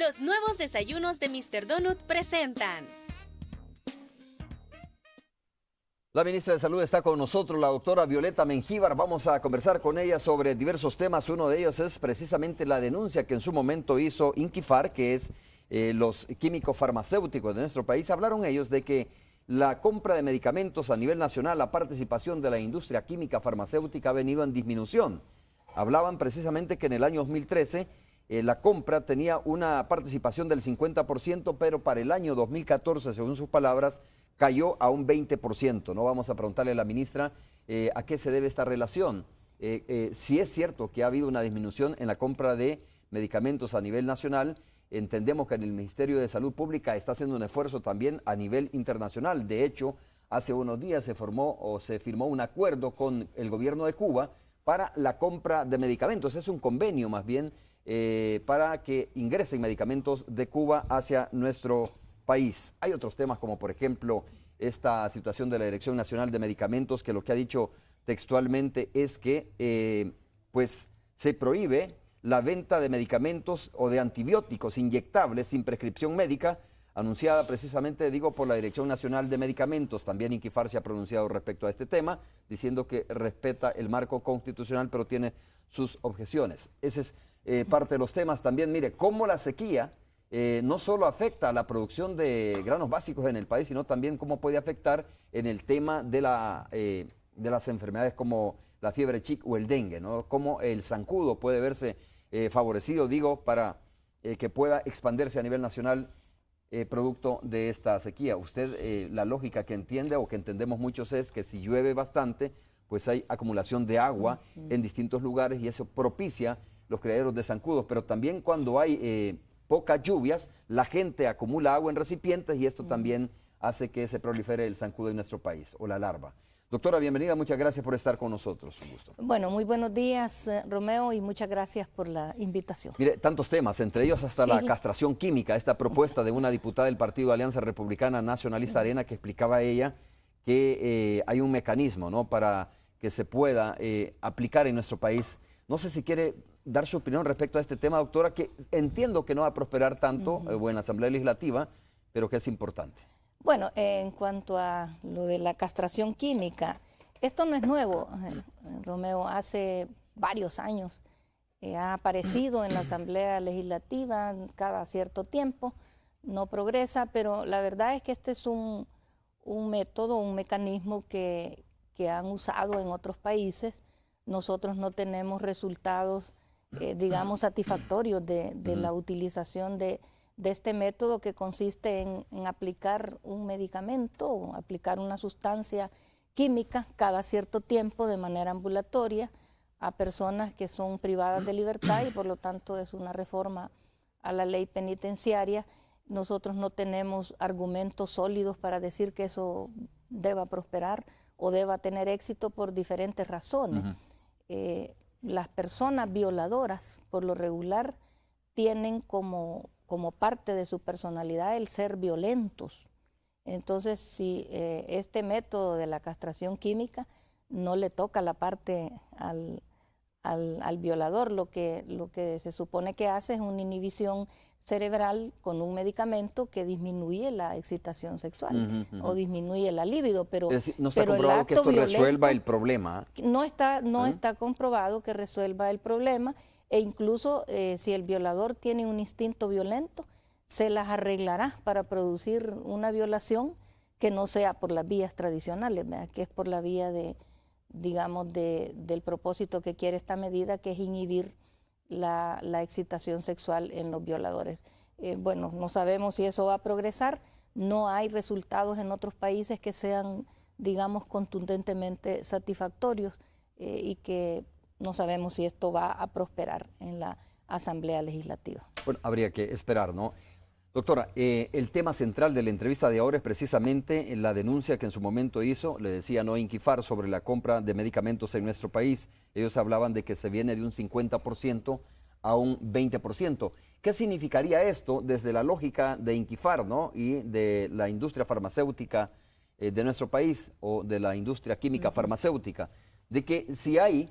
Los nuevos desayunos de Mr. Donut presentan. La ministra de Salud está con nosotros, la doctora Violeta Mengíbar. Vamos a conversar con ella sobre diversos temas. Uno de ellos es precisamente la denuncia que en su momento hizo INCIFAR, que es los químicos farmacéuticos de nuestro país. Hablaron ellos de que la compra de medicamentos a nivel nacional, la participación de la industria química farmacéutica ha venido en disminución. Hablaban precisamente que en el año 2013 la compra tenía una participación del 50%, pero para el año 2014, según sus palabras, cayó a un 20%. No vamos a preguntarle a la ministra a qué se debe esta relación. Si es cierto que ha habido una disminución en la compra de medicamentos a nivel nacional, entendemos que en el Ministerio de Salud Pública está haciendo un esfuerzo también a nivel internacional. De hecho, hace unos días se firmó un acuerdo con el gobierno de Cuba para la compra de medicamentos. Es un convenio más bien para que ingresen medicamentos de Cuba hacia nuestro país. Hay otros temas como por ejemplo esta situación de la Dirección Nacional de Medicamentos, que lo que ha dicho textualmente es que pues se prohíbe la venta de medicamentos o de antibióticos inyectables sin prescripción médica, anunciada precisamente, por la Dirección Nacional de Medicamentos. También INCIFAR se ha pronunciado respecto a este tema, diciendo que respeta el marco constitucional, pero tiene sus objeciones. Ese es parte de los temas. También, mire, cómo la sequía no solo afecta a la producción de granos básicos en el país, sino también cómo puede afectar en el tema de las enfermedades como la fiebre chic o el dengue, ¿no? Cómo el zancudo puede verse favorecido, para que pueda expandirse a nivel nacional producto de esta sequía. Usted, la lógica que entiende o que entendemos muchos es que si llueve bastante, pues hay acumulación de agua en distintos lugares y eso propicia los criaderos de zancudos, pero también cuando hay pocas lluvias, la gente acumula agua en recipientes y esto también hace que se prolifere el zancudo en nuestro país, o la larva. Doctora, bienvenida, muchas gracias por estar con nosotros, un gusto. Bueno, muy buenos días, Romeo, y muchas gracias por la invitación. Mire, tantos temas, entre ellos hasta la castración química, esta propuesta de una diputada del Partido Alianza Republicana Nacionalista Arena, que explicaba ella que hay un mecanismo, ¿no?, para que se pueda aplicar en nuestro país. No sé si quiere dar su opinión respecto a este tema, doctora, que entiendo que no va a prosperar tanto o en la Asamblea Legislativa, pero que es importante. Bueno, en cuanto a lo de la castración química, esto no es nuevo, Romeo. Hace varios años ha aparecido en la Asamblea Legislativa cada cierto tiempo, no progresa, pero la verdad es que este es un método, un mecanismo que han usado en otros países. Nosotros no tenemos resultados, digamos, satisfactorios de la utilización de este método, que consiste en aplicar un medicamento o aplicar una sustancia química cada cierto tiempo de manera ambulatoria a personas que son privadas de libertad, y por lo tanto es una reforma a la ley penitenciaria. Nosotros no tenemos argumentos sólidos para decir que eso deba prosperar o deba tener éxito por diferentes razones. Las personas violadoras, por lo regular, tienen como parte de su personalidad el ser violentos. Entonces, si este método de la castración química no le toca la parte al violador, lo que se supone que hace es una inhibición cerebral con un medicamento que disminuye la excitación sexual o disminuye la libido, pero es decir, no está comprobado que esto resuelva el problema. No está comprobado que resuelva el problema, e incluso si el violador tiene un instinto violento, se las arreglará para producir una violación que no sea por las vías tradicionales, ¿verdad?, que es por la vía del propósito que quiere esta medida, que es inhibir la excitación sexual en los violadores. Bueno, no sabemos si eso va a progresar. No hay resultados en otros países que sean, digamos, contundentemente satisfactorios, y que no sabemos si esto va a prosperar en la Asamblea Legislativa. Bueno, habría que esperar, ¿no? Doctora, el tema central de la entrevista de ahora es precisamente la denuncia que en su momento hizo, le decía, no, INCIFAR, sobre la compra de medicamentos en nuestro país. Ellos hablaban de que se viene de un 50% a un 20%. ¿Qué significaría esto desde la lógica de INCIFAR, ¿no?, y de la industria farmacéutica de nuestro país, o de la industria química farmacéutica? De que si hay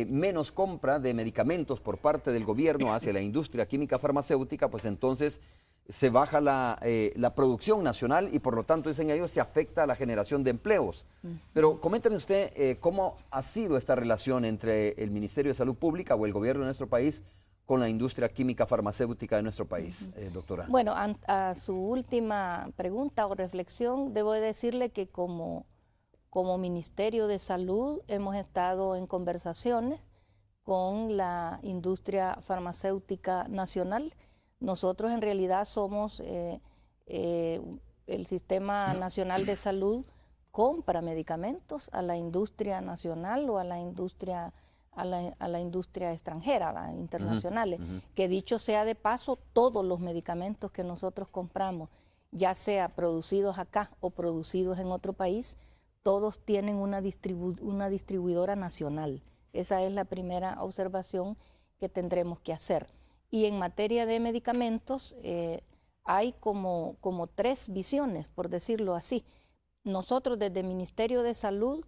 menos compra de medicamentos por parte del gobierno hacia la industria química farmacéutica, pues entonces se baja la producción nacional y por lo tanto, dicen ellos, se afecta a la generación de empleos. Pero coméntame usted cómo ha sido esta relación entre el Ministerio de Salud Pública o el gobierno de nuestro país con la industria química farmacéutica de nuestro país, doctora. Bueno, a su última pregunta o reflexión, debo decirle que como Ministerio de Salud hemos estado en conversaciones con la industria farmacéutica nacional. Nosotros en realidad somos el Sistema Nacional de Salud compra medicamentos a la industria nacional o a la industria extranjera, internacionales. Que dicho sea de paso, todos los medicamentos que nosotros compramos, ya sea producidos acá o producidos en otro país, todos tienen una distribuidora nacional. Esa es la primera observación que tendremos que hacer. Y en materia de medicamentos hay como tres visiones, por decirlo así. Nosotros desde el Ministerio de Salud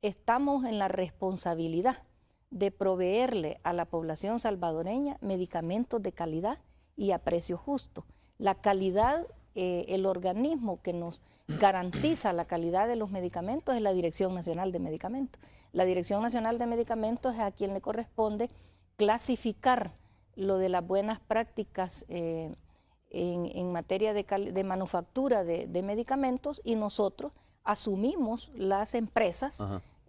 estamos en la responsabilidad de proveerle a la población salvadoreña medicamentos de calidad y a precio justo. La calidad, el organismo que nos garantiza la calidad de los medicamentos es la Dirección Nacional de Medicamentos. La Dirección Nacional de Medicamentos es a quien le corresponde clasificar lo de las buenas prácticas en materia de manufactura de medicamentos, y nosotros asumimos las empresas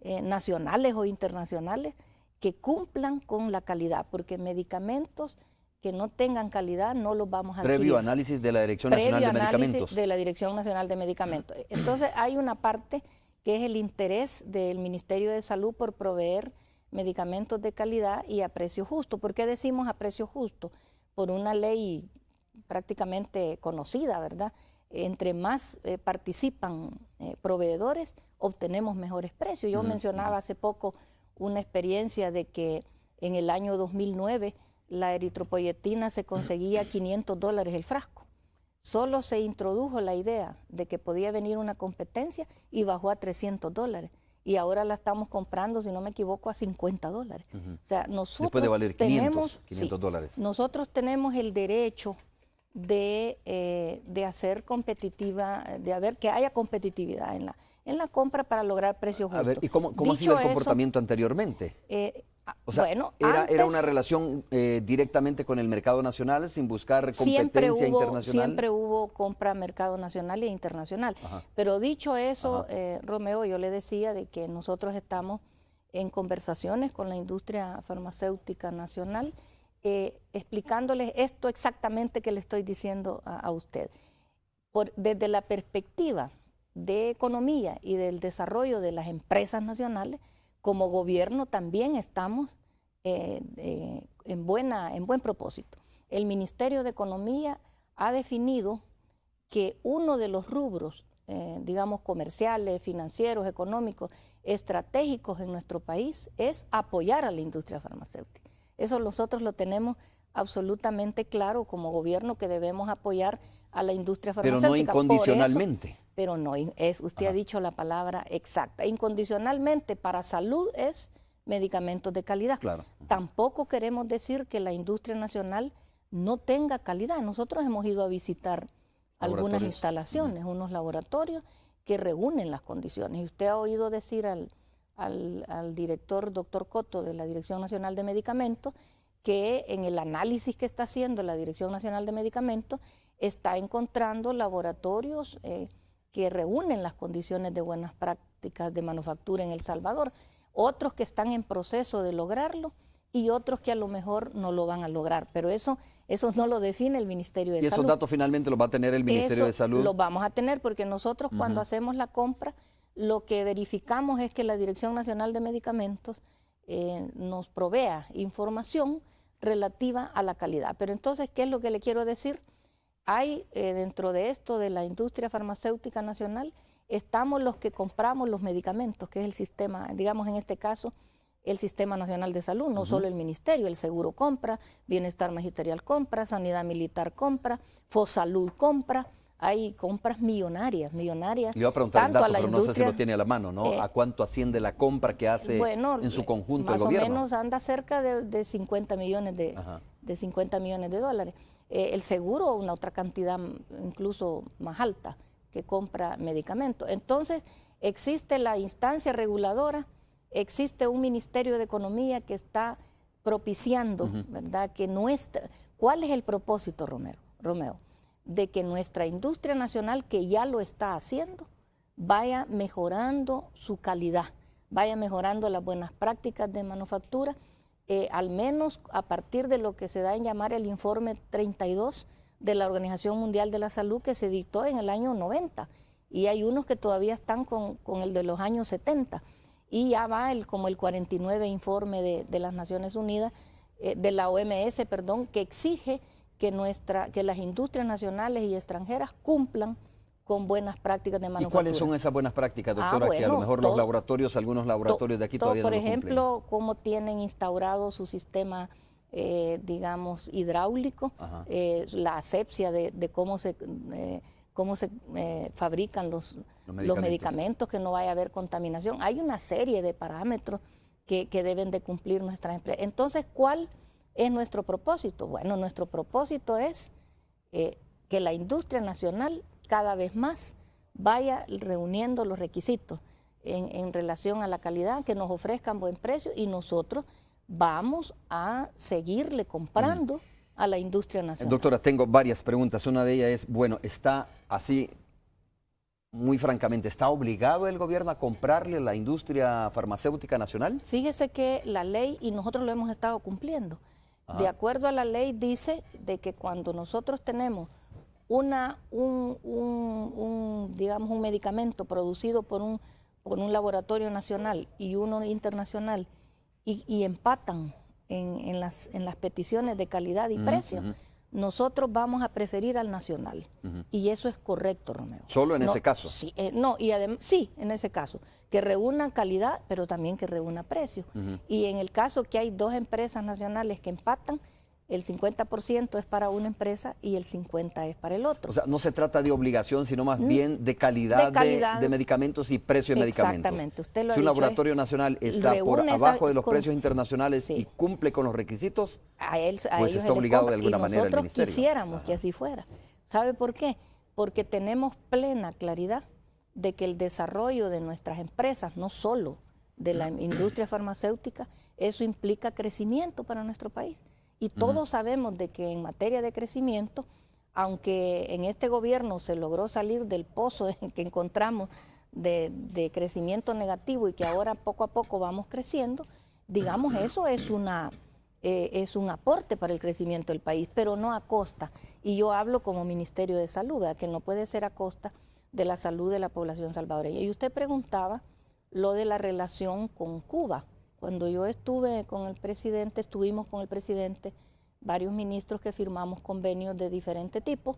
nacionales o internacionales que cumplan con la calidad, porque medicamentos que no tengan calidad no los vamos a adquirir. Previo análisis de la Dirección Nacional de Medicamentos. De la Dirección Nacional de Medicamentos. Entonces hay una parte que es el interés del Ministerio de Salud por proveer medicamentos de calidad y a precio justo. ¿Por qué decimos a precio justo? Por una ley prácticamente conocida, ¿verdad? Entre más participan proveedores, obtenemos mejores precios. Yo mencionaba hace poco una experiencia de que en el año 2009 la eritropoyetina se conseguía $500 el frasco. Solo se introdujo la idea de que podía venir una competencia y bajó a $300. Y ahora la estamos comprando, si no me equivoco, a $50. O sea, nosotros después de valer $500. Nosotros tenemos el derecho de hacer competitiva, que haya competitividad en la compra para lograr precios justos. A ver, ¿y cómo ha sido el comportamiento anteriormente? O sea, bueno, ¿era una relación directamente con el mercado nacional sin buscar competencia internacional? Siempre hubo compra mercado nacional e internacional. Pero dicho eso, Romeo, yo le decía de que nosotros estamos en conversaciones con la industria farmacéutica nacional, explicándoles esto exactamente que le estoy diciendo a usted. Desde la perspectiva de economía y del desarrollo de las empresas nacionales, como gobierno también estamos en buen propósito. El Ministerio de Economía ha definido que uno de los rubros, digamos, comerciales, financieros, económicos, estratégicos en nuestro país es apoyar a la industria farmacéutica. Eso nosotros lo tenemos absolutamente claro como gobierno, que debemos apoyar a la industria farmacéutica. Pero no incondicionalmente. Pero no, usted ha dicho la palabra exacta. Incondicionalmente para salud es medicamentos de calidad. Claro. Tampoco queremos decir que la industria nacional no tenga calidad. Nosotros hemos ido a visitar algunas instalaciones, unos laboratorios que reúnen las condiciones. Y usted ha oído decir al director, doctor Coto, de la Dirección Nacional de Medicamentos, que en el análisis que está haciendo la Dirección Nacional de Medicamentos está encontrando laboratorios que reúnen las condiciones de buenas prácticas de manufactura en El Salvador, otros que están en proceso de lograrlo y otros que a lo mejor no lo van a lograr, pero eso no lo define el Ministerio de Salud. ¿Y esos datos finalmente los va a tener el Ministerio de Salud? Los vamos a tener porque nosotros cuando hacemos la compra, lo que verificamos es que la Dirección Nacional de Medicamentos nos provea información relativa a la calidad. Pero entonces, ¿qué es lo que le quiero decir? Hay dentro de esto de la industria farmacéutica nacional, estamos los que compramos los medicamentos, que es el sistema, digamos en este caso, el Sistema Nacional de Salud, no solo el Ministerio, el Seguro compra, Bienestar Magisterial compra, Sanidad Militar compra, Fosalud compra, hay compras millonarias. Le iba a preguntar el tanto dato, a la pero no sé si industria, lo tiene a la mano, ¿no? ¿A cuánto asciende la compra que hace en su conjunto el gobierno? Más o menos anda cerca de 50 millones de 50 millones de dólares. El seguro, una otra cantidad incluso más alta que compra medicamentos. Entonces, existe la instancia reguladora, existe un Ministerio de Economía que está propiciando, ¿verdad? ¿Cuál es el propósito, Romeo? De que nuestra industria nacional, que ya lo está haciendo, vaya mejorando su calidad, vaya mejorando las buenas prácticas de manufactura, al menos a partir de lo que se da en llamar el informe 32 de la Organización Mundial de la Salud, que se dictó en el año 90, y hay unos que todavía están con el de los años 70, y ya va como el 49 informe de las Naciones Unidas, de la OMS, perdón, que exige que las industrias nacionales y extranjeras cumplan con buenas prácticas de manufactura. ¿Y cuáles son esas buenas prácticas, doctora? Que a lo mejor algunos laboratorios de aquí todavía no lo cumplen. Por ejemplo, cómo tienen instaurado su sistema, digamos, hidráulico, la asepsia de cómo se fabrican los medicamentos, que no vaya a haber contaminación. Hay una serie de parámetros que deben de cumplir nuestras empresas. Entonces, ¿cuál es nuestro propósito? Bueno, nuestro propósito es que la industria nacional cada vez más vaya reuniendo los requisitos en relación a la calidad, que nos ofrezcan buen precio, y nosotros vamos a seguirle comprando a la industria nacional. Doctora, tengo varias preguntas. Una de ellas es, bueno, está así, muy francamente, ¿está obligado el gobierno a comprarle a la industria farmacéutica nacional? Fíjese que la ley, y nosotros lo hemos estado cumpliendo, de acuerdo a la ley dice de que cuando nosotros tenemos digamos, un medicamento producido por un laboratorio nacional y uno internacional, y empatan en las peticiones de calidad y precio, nosotros vamos a preferir al nacional. Y eso es correcto, Romeo. ¿Solo en ese caso? Sí, y además, sí, en ese caso, que reúna calidad, pero también que reúna precio. Y en el caso que hay dos empresas nacionales que empatan, el 50% es para una empresa y el 50% es para el otro. O sea, no se trata de obligación, sino más bien de calidad de medicamentos y precio de medicamentos. Exactamente, usted lo ha Si un dicho, laboratorio nacional está por abajo de los precios internacionales y cumple con los requisitos, pues está obligado de alguna manera el ministerio. Nosotros quisiéramos que así fuera. ¿Sabe por qué? Porque tenemos plena claridad de que el desarrollo de nuestras empresas, no solo de la industria farmacéutica, eso implica crecimiento para nuestro país. Y todos sabemos de que en materia de crecimiento, aunque en este gobierno se logró salir del pozo en que encontramos de crecimiento negativo y que ahora poco a poco vamos creciendo, digamos, eso es un aporte para el crecimiento del país, pero no a costa. Y yo hablo como Ministerio de Salud, ¿verdad? Que no puede ser a costa de la salud de la población salvadoreña. Y usted preguntaba lo de la relación con Cuba. Cuando yo estuvimos con el presidente, varios ministros que firmamos convenios de diferente tipo.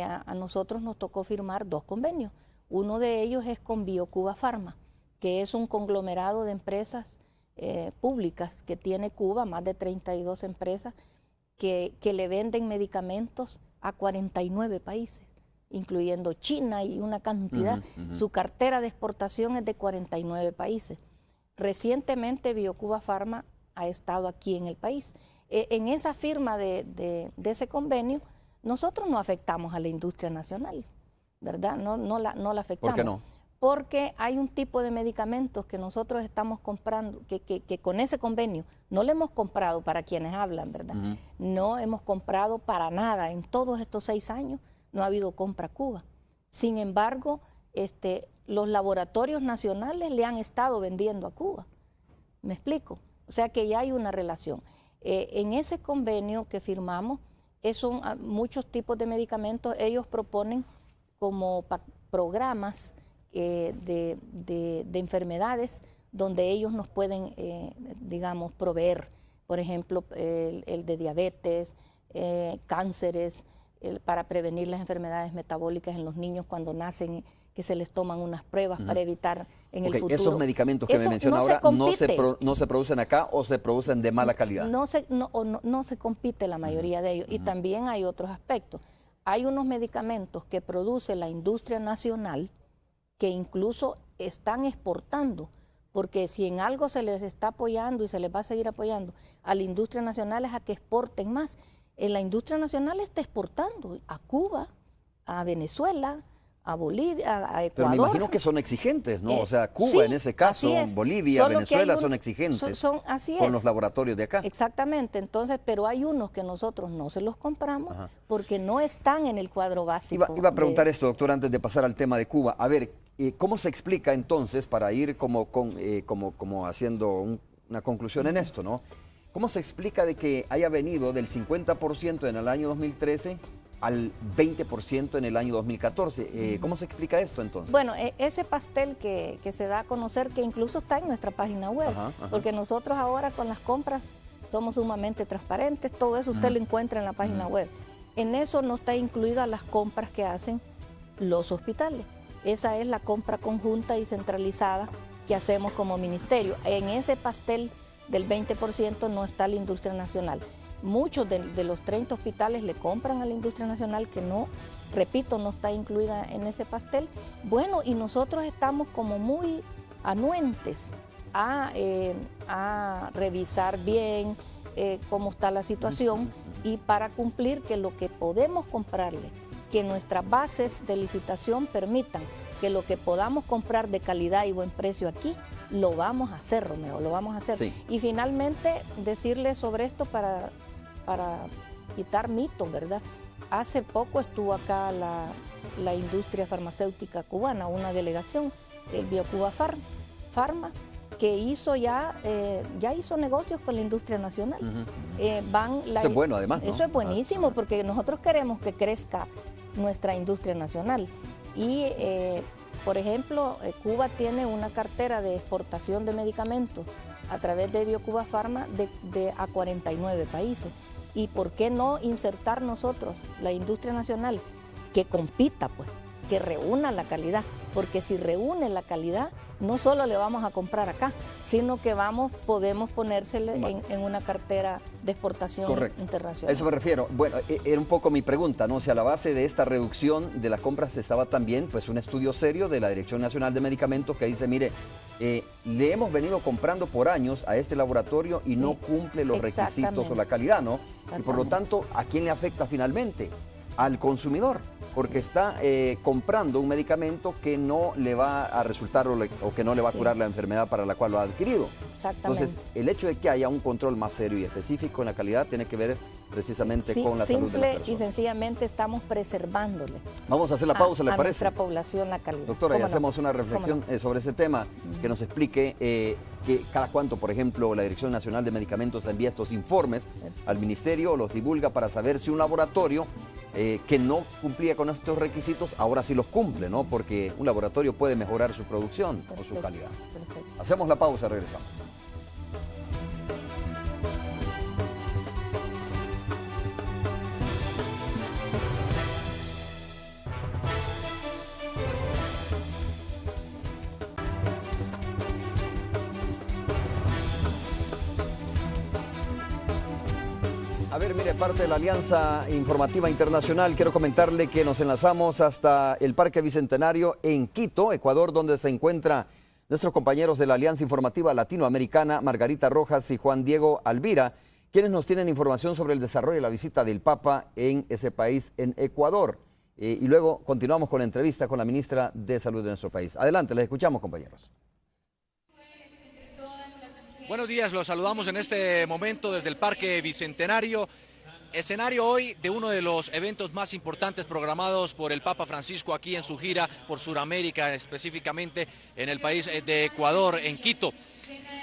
A nosotros nos tocó firmar 2 convenios. Uno de ellos es con BioCuba Pharma, que es un conglomerado de empresas públicas que tiene Cuba, más de 32 empresas, que le venden medicamentos a 49 países, incluyendo China y una cantidad. Su cartera de exportación es de 49 países. Recientemente BioCuba Pharma ha estado aquí en el país. En esa firma de ese convenio, nosotros no afectamos a la industria nacional, ¿verdad? No la afectamos. ¿Por qué no? Porque hay un tipo de medicamentos que nosotros estamos comprando, que con ese convenio no le hemos comprado para quienes hablan, ¿verdad? No hemos comprado para nada. En todos estos 6 años no ha habido compra a Cuba. Sin embargo, los laboratorios nacionales le han estado vendiendo a Cuba. ¿Me explico? O sea que ya hay una relación. En ese convenio que firmamos, son muchos tipos de medicamentos. Ellos proponen como programas de enfermedades donde ellos nos pueden, digamos, proveer. Por ejemplo, el de diabetes, cánceres, para prevenir las enfermedades metabólicas en los niños cuando nacen, que se les toman unas pruebas para evitar en el futuro. Esos medicamentos que me menciona ahora no se producen acá o se producen de mala calidad. No se compite la mayoría de ellos. Y también hay otros aspectos. hay unos medicamentos que produce la industria nacional que incluso están exportando, porque si en algo se les está apoyando y se les va a seguir apoyando a la industria nacional es a que exporten más. La industria nacional está exportando a Cuba, a Venezuela, a Bolivia, a Ecuador. Pero me imagino que son exigentes, ¿no? O sea, Cuba sí, en ese caso, Bolivia, solo Venezuela son exigentes así con es. los laboratorios de acá. Exactamente, entonces, pero hay unos que nosotros no se los compramos porque no están en el cuadro básico. Iba a preguntar esto, doctor, antes de pasar al tema de Cuba. A ver, ¿cómo se explica entonces, para ir como haciendo una conclusión en esto, ¿no? ¿Cómo se explica de que haya venido del 50% en el año 2013 al 20% en el año 2014? ¿Cómo se explica esto entonces? Bueno, ese pastel que se da a conocer, que incluso está en nuestra página web, porque nosotros ahora con las compras somos sumamente transparentes, todo eso usted lo encuentra en la página web. En eso no está incluidas las compras que hacen los hospitales. Esa es la compra conjunta y centralizada que hacemos como ministerio. En ese pastel del 20% no está la industria nacional. Muchos de los 30 hospitales le compran a la industria nacional, que no, repito, no está incluida en ese pastel. Bueno, y nosotros estamos como muy anuentes a revisar bien cómo está la situación y para cumplir que lo que podemos comprarle, que nuestras bases de licitación permitan que lo que podamos comprar de calidad y buen precio aquí, lo vamos a hacer, Romeo, lo vamos a hacer. Sí. Y finalmente, decirle sobre esto para quitar mitos, ¿verdad? Hace poco estuvo acá la industria farmacéutica cubana, una delegación, el BioCuba Pharma, que hizo ya hizo negocios con la industria nacional. Eso es bueno además, ¿no? Eso es buenísimo, porque nosotros queremos que crezca nuestra industria nacional. Y, por ejemplo, Cuba tiene una cartera de exportación de medicamentos a través de BioCuba Pharma a 49 países. ¿Y por qué no insertar nosotros la industria nacional que compita, pues, que reúna la calidad? Porque si reúne la calidad, no solo le vamos a comprar acá, sino que podemos ponérsele en una cartera de exportación internacional. A eso me refiero. Bueno, era un poco mi pregunta, ¿no? Si a la base de esta reducción de las compras estaba también pues un estudio serio de la Dirección Nacional de Medicamentos que dice, mire, le hemos venido comprando por años a este laboratorio y no cumple los requisitos o la calidad, ¿no? Y por lo tanto, ¿a quién le afecta finalmente? Al consumidor, porque está comprando un medicamento que no le va a resultar o que no le va a curar la enfermedad para la cual lo ha adquirido. Entonces, el hecho de que haya un control más serio y específico en la calidad tiene que ver precisamente con la salud de la persona. Simple y sencillamente estamos preservándole. Vamos a hacer la pausa, ¿le parece? A nuestra población la calidad. Doctora, y hacemos una reflexión sobre ese tema, que nos explique que cada cuánto, por ejemplo, la Dirección Nacional de Medicamentos envía estos informes al Ministerio, los divulga para saber si un laboratorio que no cumplía con estos requisitos, ahora sí los cumple, ¿no? Porque un laboratorio puede mejorar su producción o su calidad. Perfecto. Hacemos la pausa, regresamos. A ver, mire, parte de la Alianza Informativa Internacional, quiero comentarle que nos enlazamos hasta el Parque Bicentenario en Quito, Ecuador, donde se encuentran nuestros compañeros de la Alianza Informativa Latinoamericana, Margarita Rojas y Juan Diego Alvira, quienes nos tienen información sobre el desarrollo de la visita del Papa en ese país, en Ecuador. Y luego continuamos con la entrevista con la ministra de Salud de nuestro país. Adelante, les escuchamos, compañeros. Buenos días, los saludamos en este momento desde el Parque Bicentenario, escenario hoy de uno de los eventos más importantes programados por el Papa Francisco aquí en su gira por Sudamérica, específicamente en el país de Ecuador, en Quito.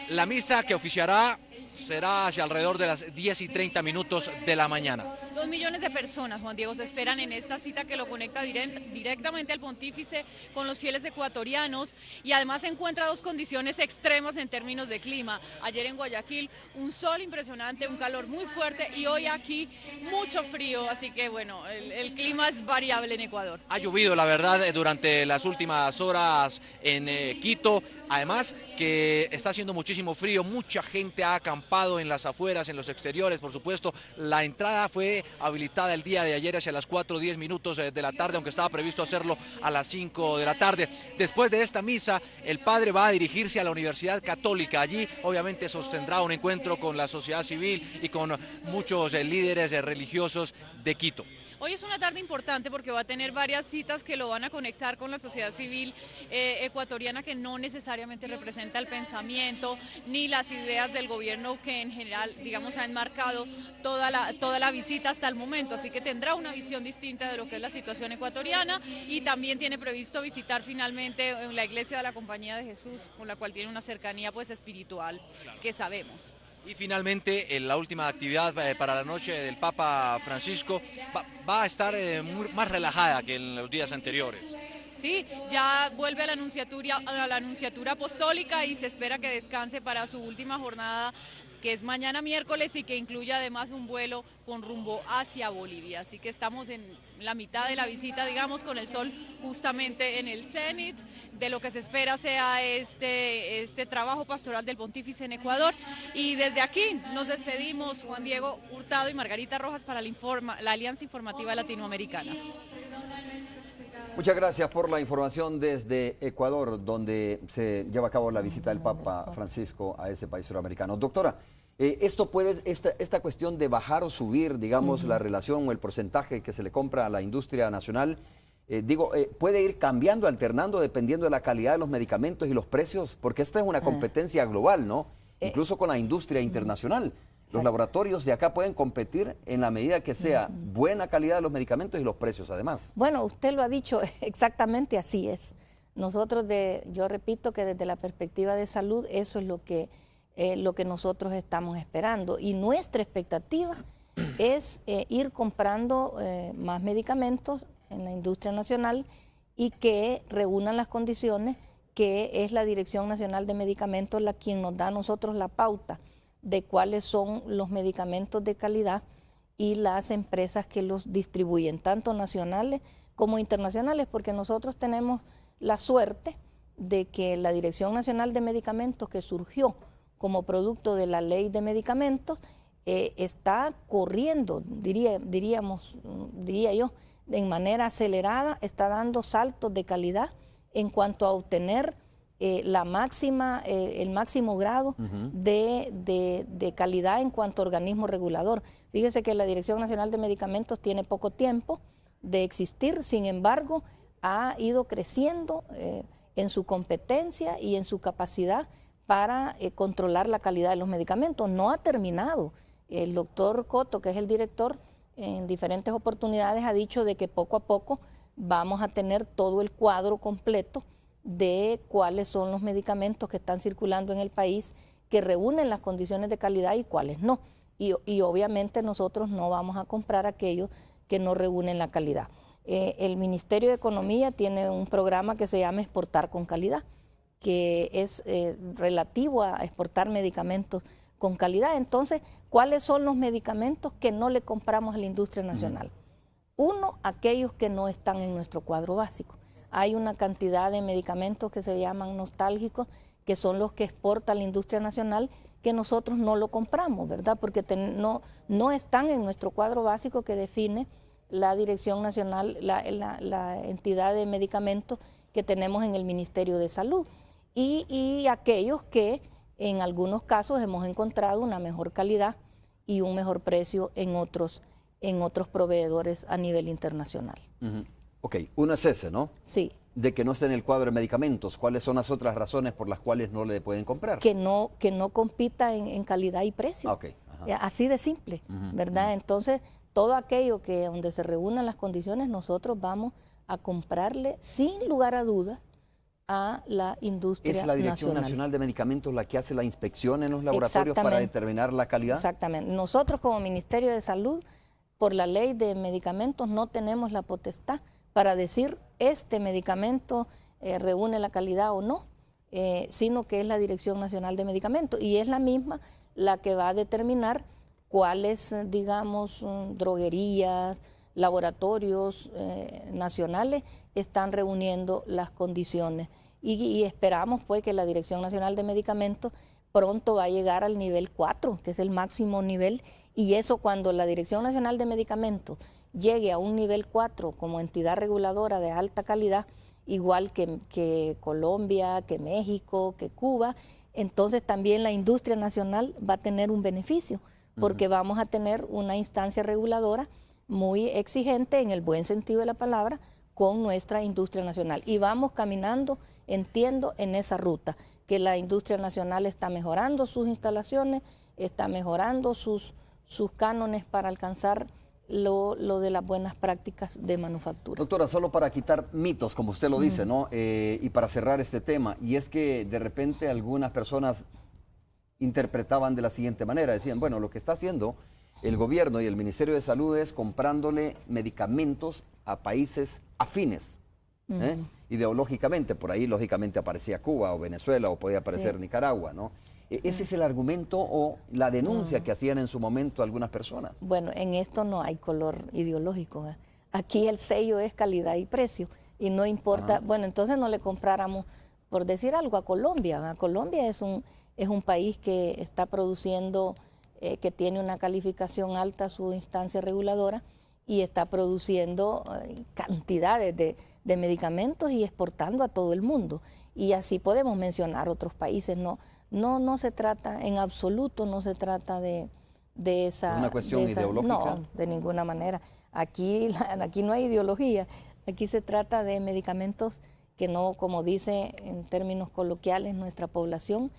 La misa que oficiará será hacia alrededor de las 10:30 de la mañana. 2 millones de personas, Juan Diego, se esperan en esta cita que lo conecta directamente al pontífice con los fieles ecuatorianos, y además se encuentra dos condiciones extremas en términos de clima. Ayer en Guayaquil un sol impresionante, un calor muy fuerte, y hoy aquí mucho frío, así que bueno, el clima es variable en Ecuador. Ha llovido, la verdad, durante las últimas horas en Quito. Además que está haciendo muchísimo frío, mucha gente ha acampado en las afueras, en los exteriores, por supuesto. La entrada fue fue habilitada el día de ayer hacia las 4:10 de la tarde, aunque estaba previsto hacerlo a las 5 de la tarde. Después de esta misa, el padre va a dirigirse a la Universidad Católica. Allí obviamente sostendrá un encuentro con la sociedad civil y con muchos líderes religiosos de Quito. Hoy es una tarde importante porque va a tener varias citas que lo van a conectar con la sociedad civil ecuatoriana, que no necesariamente representa el pensamiento ni las ideas del gobierno que en general, digamos, ha enmarcado toda la visita hasta el momento. Así que tendrá una visión distinta de lo que es la situación ecuatoriana, y también tiene previsto visitar finalmente la iglesia de la Compañía de Jesús, con la cual tiene una cercanía pues espiritual que sabemos. Y finalmente, la última actividad para la noche del Papa Francisco va a estar más relajada que en los días anteriores. Sí, ya vuelve a la Nunciatura Apostólica y se espera que descanse para su última jornada, que es mañana miércoles, y que incluye además un vuelo con rumbo hacia Bolivia. Así que estamos en la mitad de la visita, digamos, con el sol justamente en el cenit de lo que se espera sea este trabajo pastoral del pontífice en Ecuador. Y desde aquí nos despedimos, Juan Diego Hurtado y Margarita Rojas, para la Alianza Informativa Latinoamericana. Muchas gracias por la información desde Ecuador, donde se lleva a cabo la visita del Papa Francisco a ese país suramericano. Doctora, esta cuestión de bajar o subir, digamos, la relación o el porcentaje que se le compra a la industria nacional, puede ir cambiando, alternando, dependiendo de la calidad de los medicamentos y los precios, porque esta es una competencia global, ¿no? Incluso con la industria internacional. Los laboratorios de acá pueden competir en la medida que sea buena calidad de los medicamentos y los precios además. Bueno, usted lo ha dicho, exactamente así es. Nosotros, yo repito que desde la perspectiva de salud, eso es lo que nosotros estamos esperando. Y nuestra expectativa es ir comprando más medicamentos en la industria nacional y que reúnan las condiciones, que es la Dirección Nacional de Medicamentos quien nos da a nosotros la pauta de cuáles son los medicamentos de calidad, y las empresas que los distribuyen, tanto nacionales como internacionales, porque nosotros tenemos la suerte de que la Dirección Nacional de Medicamentos, que surgió como producto de la Ley de Medicamentos, está corriendo, diría yo, en manera acelerada, está dando saltos de calidad en cuanto a obtener el máximo grado de calidad en cuanto a organismo regulador. Fíjese que la Dirección Nacional de Medicamentos tiene poco tiempo de existir, sin embargo, ha ido creciendo en su competencia y en su capacidad para controlar la calidad de los medicamentos. No ha terminado. El doctor Cotto, que es el director, en diferentes oportunidades ha dicho de que poco a poco vamos a tener todo el cuadro completo de cuáles son los medicamentos que están circulando en el país, que reúnen las condiciones de calidad y cuáles no. Y obviamente nosotros no vamos a comprar aquellos que no reúnen la calidad. El Ministerio de Economía tiene un programa que se llama Exportar con Calidad, que es relativo a exportar medicamentos con calidad. Entonces, ¿cuáles son los medicamentos que no le compramos a la industria nacional? Uno, aquellos que no están en nuestro cuadro básico. Hay una cantidad de medicamentos que se llaman nostálgicos, que son los que exporta la industria nacional, que nosotros no lo compramos, ¿verdad? Porque no están en nuestro cuadro básico que define la Dirección Nacional, la entidad de medicamentos que tenemos en el Ministerio de Salud. Y aquellos que en algunos casos hemos encontrado una mejor calidad y un mejor precio en otros proveedores a nivel internacional. Ok, uno es ese, ¿no? Sí. De que no esté en el cuadro de medicamentos. ¿Cuáles son las otras razones por las cuales no le pueden comprar? Que no compita en calidad y precio. Okay. Así de simple, ¿verdad? Entonces, todo aquello que donde se reúnan las condiciones, nosotros vamos a comprarle sin lugar a dudas a la industria nacional. ¿Es la Dirección Nacional de Medicamentos la que hace la inspección en los laboratorios para determinar la calidad? Exactamente. Nosotros como Ministerio de Salud, por la ley de medicamentos, no tenemos la potestad para decir este medicamento reúne la calidad o no, sino que es la Dirección Nacional de Medicamentos, y es la misma la que va a determinar cuáles, digamos, droguerías, laboratorios nacionales están reuniendo las condiciones. Y esperamos pues que la Dirección Nacional de Medicamentos pronto va a llegar al nivel 4, que es el máximo nivel, Y eso cuando la Dirección Nacional de Medicamentos llegue a un nivel 4 como entidad reguladora de alta calidad, igual que Colombia, que México, que Cuba, entonces también la industria nacional va a tener un beneficio, porque vamos a tener una instancia reguladora muy exigente en el buen sentido de la palabra con nuestra industria nacional. Y vamos caminando, entiendo, en esa ruta, que la industria nacional está mejorando sus instalaciones, está mejorando sus cánones para alcanzar lo de las buenas prácticas de manufactura. Doctora, solo para quitar mitos, como usted lo dice, ¿no? Y para cerrar este tema, y es que de repente algunas personas interpretaban de la siguiente manera, decían, bueno, lo que está haciendo el gobierno y el Ministerio de Salud es comprándole medicamentos a países afines, ideológicamente, por ahí lógicamente aparecía Cuba o Venezuela o podía aparecer Nicaragua, ¿no? ¿Ese es el argumento o la denuncia que hacían en su momento algunas personas? Bueno, en esto no hay color ideológico. Aquí el sello es calidad y precio y no importa, bueno, entonces no le compráramos, por decir algo, a Colombia. Colombia es un país que está produciendo, que tiene una calificación alta su instancia reguladora y está produciendo cantidades de medicamentos y exportando a todo el mundo. Y así podemos mencionar otros países, no se trata, en absoluto no se trata de esa... ¿Una cuestión ideológica? No, de ninguna manera. Aquí no hay ideología, aquí se trata de medicamentos que no, como dice en términos coloquiales nuestra población,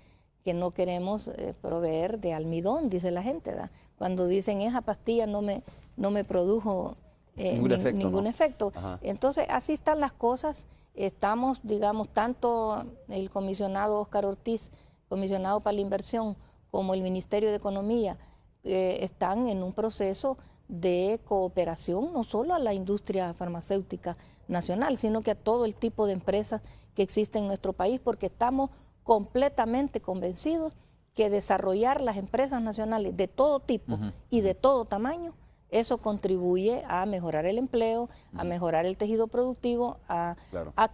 que no queremos proveer de almidón, dice la gente, ¿verdad? Cuando dicen esa pastilla no me produjo ningún efecto. Entonces, así están las cosas. Estamos, digamos, tanto el comisionado Óscar Ortiz, comisionado para la inversión, como el Ministerio de Economía, están en un proceso de cooperación, no solo a la industria farmacéutica nacional, sino que a todo el tipo de empresas que existen en nuestro país, porque estamos completamente convencidos que desarrollar las empresas nacionales de todo tipo y de todo tamaño, eso contribuye a mejorar el empleo, a mejorar el tejido productivo, a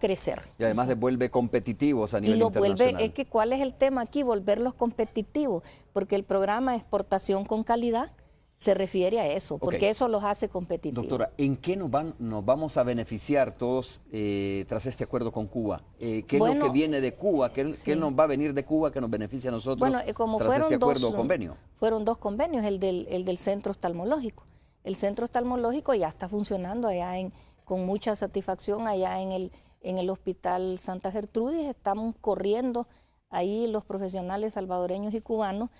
crecer. Y además les vuelve competitivos a nivel internacional. Es que ¿cuál es el tema aquí? Volverlos competitivos, porque el programa Exportación con Calidad se refiere a eso, porque eso los hace competitivos. Doctora, ¿en qué nos vamos a beneficiar todos tras este acuerdo con Cuba? ¿Qué es lo que viene de Cuba? ¿Qué nos va a venir de Cuba que nos beneficia a nosotros tras este acuerdo o convenio? Fueron dos convenios, el del centro oftalmológico. El centro oftalmológico ya está funcionando allá con mucha satisfacción allá en el Hospital Santa Gertrudis. Estamos corriendo ahí los profesionales salvadoreños y cubanos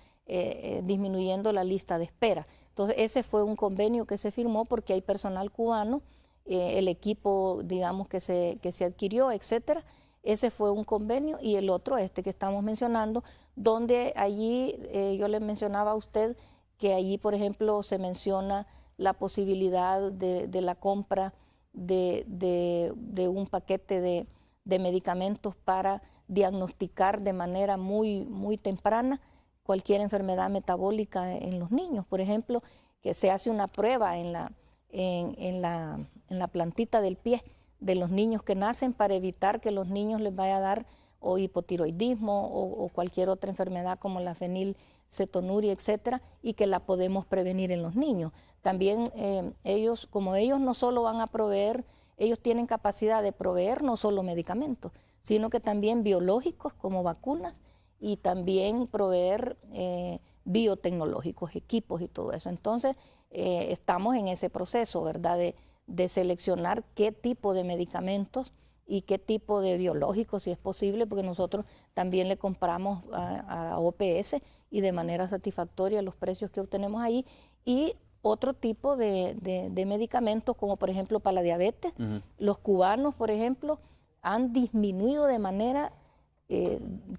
disminuyendo la lista de espera. Entonces ese fue un convenio que se firmó porque hay personal cubano, el equipo digamos que se adquirió, etcétera. Ese fue un convenio y el otro que estamos mencionando, donde allí yo le mencionaba a usted que allí por ejemplo se menciona la posibilidad de la compra de un paquete de medicamentos para diagnosticar de manera muy, muy temprana cualquier enfermedad metabólica en los niños. Por ejemplo, que se hace una prueba en la plantita del pie de los niños que nacen para evitar que los niños les vaya a dar o hipotiroidismo o cualquier otra enfermedad como la fenilcetonuria, etcétera, y que la podemos prevenir en los niños. También ellos no solo van a proveer, ellos tienen capacidad de proveer no solo medicamentos, sino que también biológicos como vacunas y también proveer biotecnológicos, equipos y todo eso. Entonces, estamos en ese proceso, ¿verdad?, de seleccionar qué tipo de medicamentos y qué tipo de biológicos, si es posible, porque nosotros también le compramos a OPS y de manera satisfactoria los precios que obtenemos ahí, y otro tipo de medicamentos, como por ejemplo para la diabetes. Los cubanos, por ejemplo, han disminuido de manera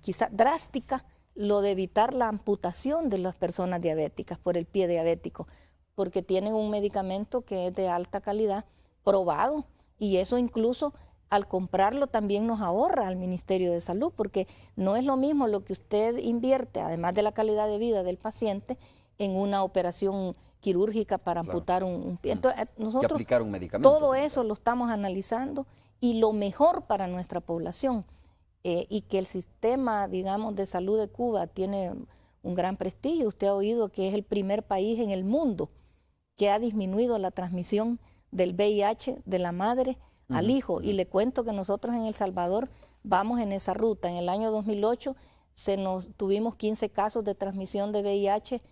quizá drástica lo de evitar la amputación de las personas diabéticas por el pie diabético, porque tienen un medicamento que es de alta calidad, probado, y eso incluso al comprarlo también nos ahorra al Ministerio de Salud, porque no es lo mismo lo que usted invierte, además de la calidad de vida del paciente, en una operación quirúrgica para amputar un pie. Entonces, nosotros que aplicar un medicamento. Todo eso lo estamos analizando, y lo mejor para nuestra población, y que el sistema, digamos, de salud de Cuba tiene un gran prestigio. Usted ha oído que es el primer país en el mundo que ha disminuido la transmisión del VIH de la madre al hijo. Y le cuento que nosotros en El Salvador vamos en esa ruta. En el año 2008 tuvimos 15 casos de transmisión de VIH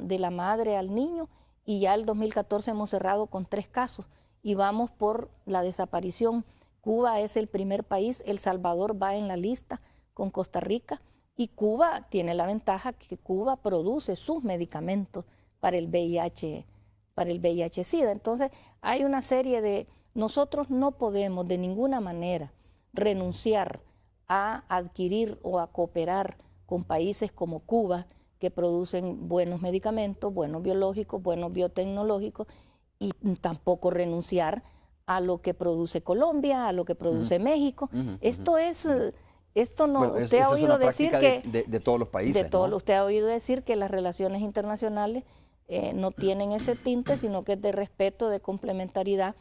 de la madre al niño, y ya el 2014 hemos cerrado con 3 casos y vamos por la desaparición. Cuba es el primer país, El Salvador va en la lista con Costa Rica, y Cuba tiene la ventaja que Cuba produce sus medicamentos para el VIH-Sida. Entonces hay una serie de... Nosotros no podemos de ninguna manera renunciar a adquirir o a cooperar con países como Cuba, que producen buenos medicamentos, buenos biológicos, buenos biotecnológicos, y tampoco renunciar a lo que produce Colombia, a lo que produce México. Esto no, Bueno, usted ha oído decir que de todos los países, ¿no? usted ha oído decir que las relaciones internacionales no tienen ese tinte, sino que es de respeto, de complementariedad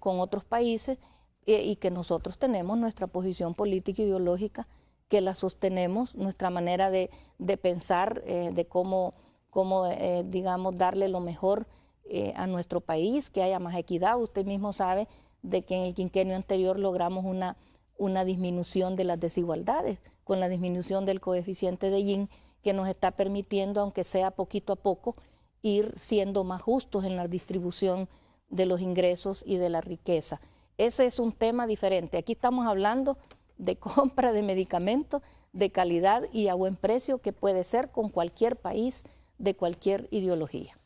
con otros países, y que nosotros tenemos nuestra posición política y ideológica, que la sostenemos, nuestra manera de pensar, de cómo digamos, darle lo mejor a nuestro país, que haya más equidad. Usted mismo sabe de que en el quinquenio anterior logramos una disminución de las desigualdades, con la disminución del coeficiente de Gini, que nos está permitiendo, aunque sea poquito a poco, ir siendo más justos en la distribución de los ingresos y de la riqueza. Ese es un tema diferente. Aquí estamos hablando de compra de medicamentos de calidad y a buen precio, que puede ser con cualquier país de cualquier ideología.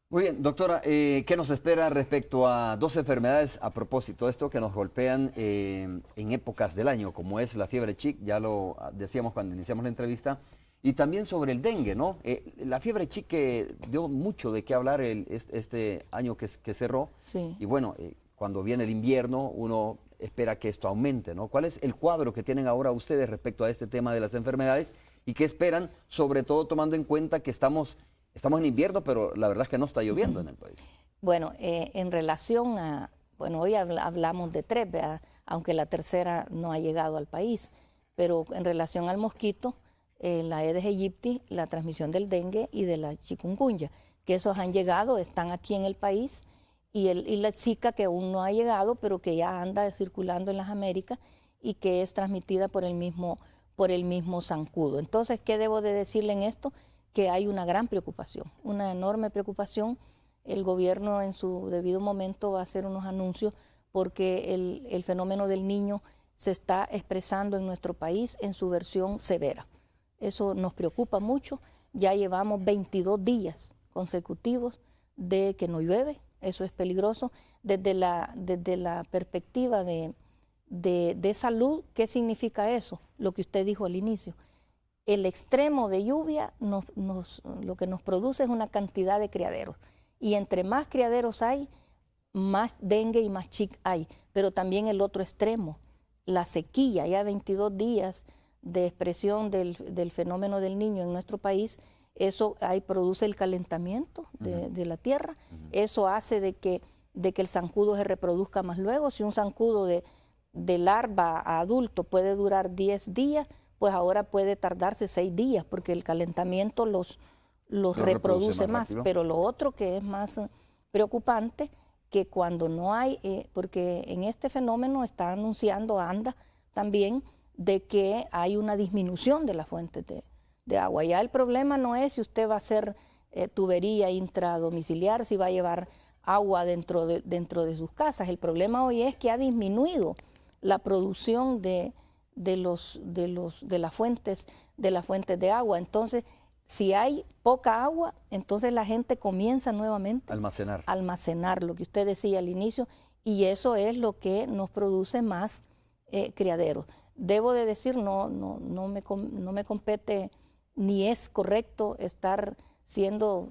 Muy bien, doctora, ¿qué nos espera respecto a 2 enfermedades a propósito de esto que nos golpean en épocas del año, como es la fiebre chic, ya lo decíamos cuando iniciamos la entrevista, y también sobre el dengue, ¿no? La fiebre chic que dio mucho de qué hablar este año que cerró, Sí. y bueno, cuando viene el invierno uno espera que esto aumente, ¿no? ¿Cuál es el cuadro que tienen ahora ustedes respecto a este tema de las enfermedades y qué esperan, sobre todo tomando en cuenta que estamos en invierno, pero la verdad es que no está lloviendo en el país? Bueno, en relación a, bueno, hoy hablamos de 3, ¿verdad? Aunque la tercera no ha llegado al país, pero en relación al mosquito, la Aedes aegypti, la transmisión del dengue y de la chikungunya, que esos han llegado, están aquí en el país, y la Zika, que aún no ha llegado, pero que ya anda circulando en las Américas y que es transmitida por el mismo zancudo. Entonces, ¿qué debo de decirle en esto? Que hay una gran preocupación, una enorme preocupación. El gobierno en su debido momento va a hacer unos anuncios, porque el fenómeno del niño se está expresando en nuestro país en su versión severa. Eso nos preocupa mucho. Ya llevamos 22 días consecutivos de que no llueve. Eso es peligroso. Desde la perspectiva de salud, ¿qué significa eso? Lo que usted dijo al inicio. El extremo de lluvia lo que nos produce es una cantidad de criaderos. Y entre más criaderos hay, más dengue y más chic hay. Pero también el otro extremo, la sequía, ya 22 días de expresión del fenómeno del niño en nuestro país. Eso ahí produce el calentamiento de la tierra. Eso hace de que el zancudo se reproduzca más luego. Si un zancudo de larva a adulto puede durar 10 días, pues ahora puede tardarse 6 días, porque el calentamiento los reproduce más. Pero lo otro que es más preocupante, que cuando no hay, porque en este fenómeno está anunciando ANDA también, de que hay una disminución de las fuentes de agua. Ya el problema no es si usted va a hacer tubería intradomiciliar, si va a llevar agua dentro de sus casas. El problema hoy es que ha disminuido la producción de las fuentes de agua. Entonces, si hay poca agua, entonces la gente comienza nuevamente a almacenar lo que usted decía al inicio, y eso es lo que nos produce más criaderos. Debo de decir, no me compete, ni es correcto estar siendo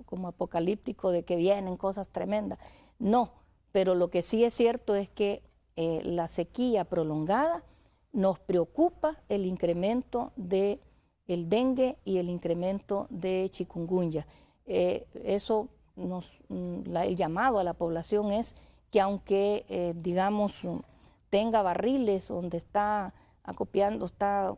como apocalíptico de que vienen cosas tremendas. No, pero lo que sí es cierto es que la sequía prolongada nos preocupa, el incremento del dengue y el incremento de chikungunya. Eso el llamado a la población es que, aunque digamos tenga barriles donde está